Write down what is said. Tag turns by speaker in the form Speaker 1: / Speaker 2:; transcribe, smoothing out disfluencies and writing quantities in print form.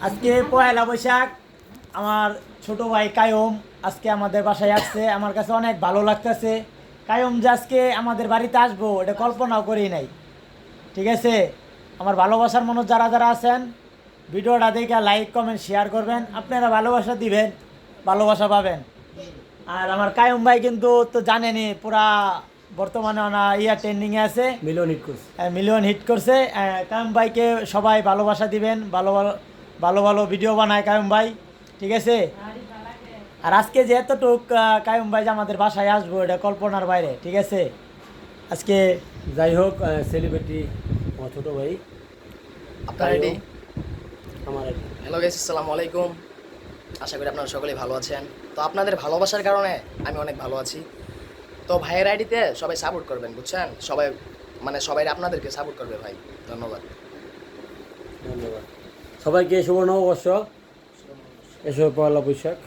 Speaker 1: আজকে পয়লা বৈশাখ। আমার ছোট ভাই কায়ুম আজকে আমাদের বাসায় আসছে, আমার কাছে অনেক ভালো লাগতেছে। কায়ুম যে আজকে আমাদের বাড়িতে আসবো এটা কল্পনাও করি নাই। ঠিক আছে, আমার ভালোবাসার মানুষ যারা যারা আছেন ভিডিওটা দেখে লাইক কমেন্ট শেয়ার করবেন, আপনারা ভালোবাসা দিবেন, ভালোবাসা পাবেন। আর আমার কায়ুম ভাই কিন্তু তো জানেনই পুরা বর্তমানে ট্রেন্ডিংয়ে আছে,
Speaker 2: মিলিয়ন হিট করছে।
Speaker 1: মিলিয়ন হিট করছে। কায়ুম ভাইকে সবাই ভালোবাসা দিবেন, ভালো ভালো ভালো ভালো ভিডিও বানায় কায়ুম ভাই। ঠিক আছে, আর আজকে যে এতটুক কায়ুম ভাই যে আমাদের বাসায় আসবো এটা কল্পনার বাইরে। ঠিক আছে, আজকে
Speaker 2: যাই হোক, সেলিব্রিটি আমার ছোট ভাই।
Speaker 3: আপনার রেডি?
Speaker 2: আমার
Speaker 3: হ্যালো গাইস, আসসালামু আলাইকুম। আশা করি আপনারা সকলেই ভালো আছেন। তো আপনাদের ভালোবাসার কারণে আমি অনেক ভালো আছি। তো ভাইয়ের আইডিতে সবাই সাপোর্ট করবেন, বুঝছেন? সবাই সবাই আপনাদেরকে সাপোর্ট করবে ভাই। ধন্যবাদ।
Speaker 2: ধন্যবাদ সবাইকে। শুভ নববর্ষ, এসব পয়লা বৈশাখ।